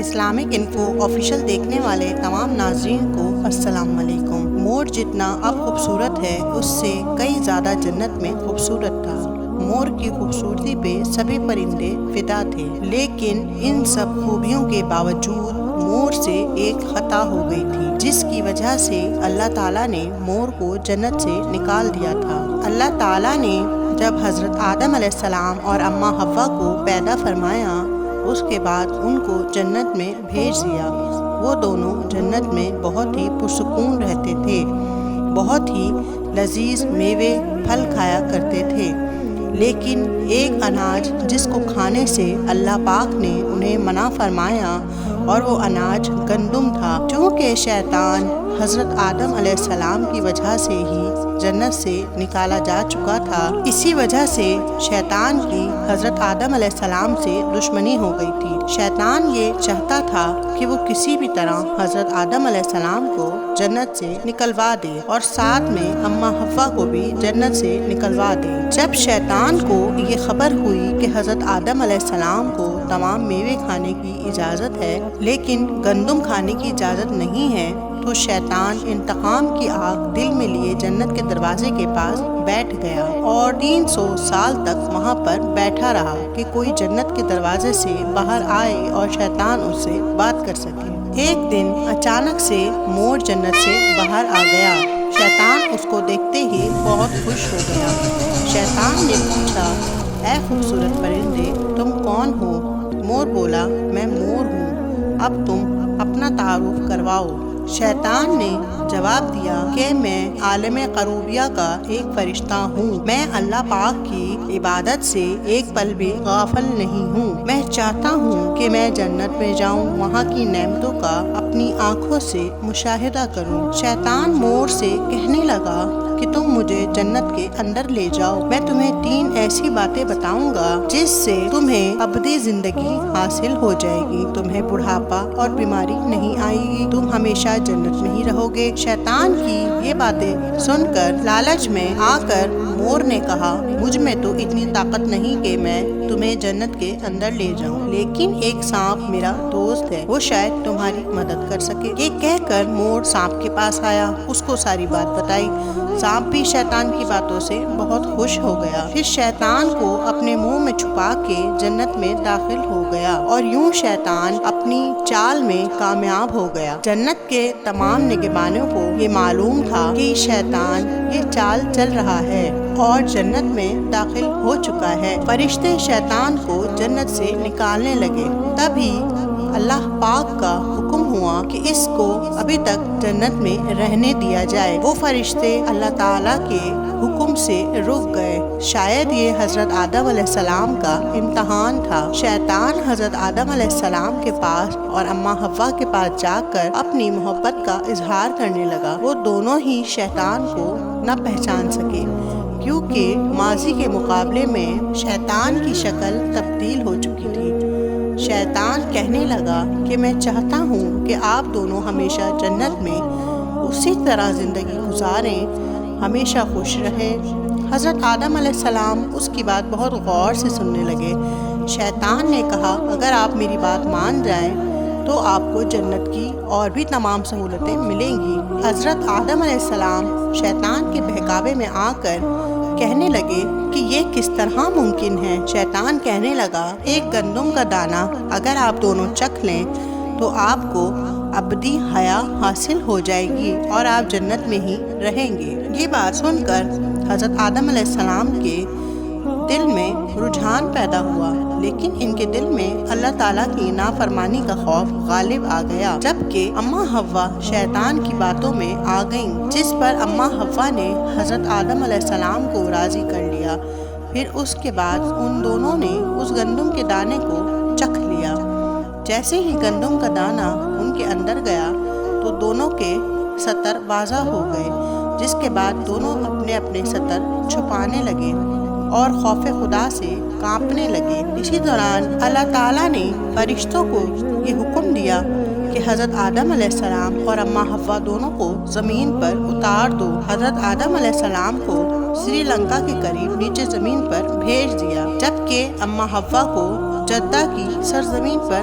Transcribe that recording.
Islamic info official دیکھنے والے تمام ناظرین کو السلام علیکم۔ مور جتنا اب خوبصورت ہے اس سے کئی زیادہ جنت میں خوبصورت تھا۔ مور کی خوبصورتی پہ سبھی پرندے فدا تھے، لیکن ان سب خوبیوں کے باوجود مور سے ایک خطا ہو گئی تھی، جس کی وجہ سے اللہ تعالیٰ نے مور کو جنت سے نکال دیا تھا۔ اللہ تعالیٰ نے جب حضرت آدم علیہ السلام اور اماں حوا کو پیدا فرمایا، اس کے بعد ان کو جنت میں بھیج دیا۔ وہ دونوں جنت میں بہت ہی پرسکون رہتے تھے، بہت ہی لذیذ میوے پھل کھایا کرتے تھے، لیکن ایک اناج جس کو کھانے سے اللہ پاک نے انہیں منع فرمایا، اور وہ اناج گندم تھا۔ چونکہ شیطان حضرت آدم علیہ السلام کی وجہ سے ہی جنت سے نکالا جا چکا تھا، اسی وجہ سے شیطان کی حضرت آدم علیہ السلام سے دشمنی ہو گئی تھی۔ شیطان یہ چاہتا تھا کہ وہ کسی بھی طرح حضرت آدم علیہ السلام کو جنت سے نکلوا دے اور ساتھ میں اماں حوا کو بھی جنت سے نکلوا دے۔ جب شیطان کو یہ خبر ہوئی کہ حضرت آدم علیہ السلام کو تمام میوے کھانے کی اجازت ہے لیکن گندم کھانے کی اجازت نہیں ہے، تو شیطان انتقام کی آگ دل میں لیے جنت کے دروازے کے پاس بیٹھ گیا اور 300 سال تک وہاں پر بیٹھا رہا کہ کوئی جنت کے دروازے سے باہر آئے اور شیطان اس سے بات کر سکے۔ ایک دن اچانک سے مور جنت سے باہر آ گیا۔ شیطان اس کو دیکھتے ہی بہت خوش ہو گیا۔ شیطان نے پوچھا، اے خوبصورت پرندے، تم کون ہو؟ مور بولا، میں مور ہوں، اب تم اپنا تعارف کرواؤ۔ شیطان نے جواب دیا کہ میں عالم قروبیہ کا ایک فرشتہ ہوں، میں اللہ پاک کی عبادت سے ایک پل بھی غافل نہیں ہوں، میں چاہتا ہوں کہ میں جنت میں جاؤں، وہاں کی نعمتوں کا اپنی آنکھوں سے مشاہدہ کروں۔ شیطان مور سے کہنے لگا کہ تم مجھے جنت کے اندر لے جاؤ، میں تمہیں 3 ایسی باتیں بتاؤں گا جس سے تمہیں ابدی زندگی حاصل ہو جائے گی، تمہیں بڑھاپا اور بیماری نہیں آئے گی، تم ہمیشہ جنت میں ہی رہو گے۔ شیطان کی یہ باتیں سن کر لالچ میں آ کر مور نے کہا، مجھ میں تو اتنی طاقت نہیں کہ میں تمہیں جنت کے اندر لے جاؤں، لیکن ایک سانپ میرا دوست ہے، وہ شاید تمہاری مدد کر سکے۔ یہ کہہ کر مور سانپ کے پاس آیا، اس کو ساری بات بتائی۔ سانپ بھی شیطان کی باتوں سے بہت خوش ہو گیا، پھر شیطان کو اپنے منہ میں چھپا کے جنت میں داخل ہو گیا، اور یوں شیطان اپنی چال میں کامیاب ہو گیا۔ جنت کے تمام نگہبانوں کو یہ معلوم تھا کہ شیطان یہ چال چل رہا ہے اور جنت میں داخل ہو چکا ہے۔ فرشتے شیطان کو جنت سے نکالنے لگے، تبھی اللہ پاک کا حکم ہوا کہ اس کو ابھی تک جنت میں رہنے دیا جائے۔ وہ فرشتے اللہ تعالیٰ کے حکم سے رک گئے۔ شاید یہ حضرت آدم علیہ السلام کا امتحان تھا۔ شیطان حضرت آدم علیہ السلام کے پاس اور اماں حوا کے پاس جا کر اپنی محبت کا اظہار کرنے لگا۔ وہ دونوں ہی شیطان کو نہ پہچان سکے، کیونکہ ماضی کے مقابلے میں شیطان کی شکل تبدیل ہو چکی تھی۔ شیطان کہنے لگا کہ میں چاہتا ہوں کہ آپ دونوں ہمیشہ جنت میں اسی طرح زندگی گزاریں، ہمیشہ خوش رہیں۔ حضرت آدم علیہ السلام اس کی بات بہت غور سے سننے لگے۔ شیطان نے کہا، اگر آپ میری بات مان جائیں تو آپ کو جنت کی اور بھی تمام سہولتیں ملیں گی۔ حضرت آدم علیہ السلام شیطان کے بہکاوے میں آ کر کہنے لگے کہ یہ کس طرح ممکن ہے۔ شیطان کہنے لگا، ایک گندم کا دانہ اگر آپ دونوں چکھ لیں تو آپ کو ابدی حیات حاصل ہو جائے گی اور آپ جنت میں ہی رہیں گے۔ یہ بات سن کر حضرت آدم علیہ السلام کے دل میں رجحان پیدا ہوا، لیکن ان کے دل میں اللہ تعالیٰ کی نافرمانی کا خوف غالب آ گیا، جبکہ اماں حوا شیطان کی باتوں میں آ گئیں، جس پر اماں حوا نے حضرت آدم علیہ السلام کو راضی کر لیا۔ پھر اس کے بعد ان دونوں نے اس گندم کے دانے کو چکھ لیا۔ جیسے ہی گندم کا دانہ ان کے اندر گیا تو دونوں کے سطر واضح ہو گئے، جس کے بعد دونوں اپنے اپنے سطر چھپانے لگے اور خوف خدا سے کانپنے لگے۔ اسی دوران اللہ تعالیٰ نے فرشتوں کو یہ حکم دیا کہ حضرت آدم علیہ السلام اور اماں حوا دونوں کو زمین پر اتار دو۔ حضرت آدم علیہ السلام کو سری لنکا کے قریب نیچے زمین پر بھیج دیا، جبکہ اماں حوا کو جدہ کی سرزمین پر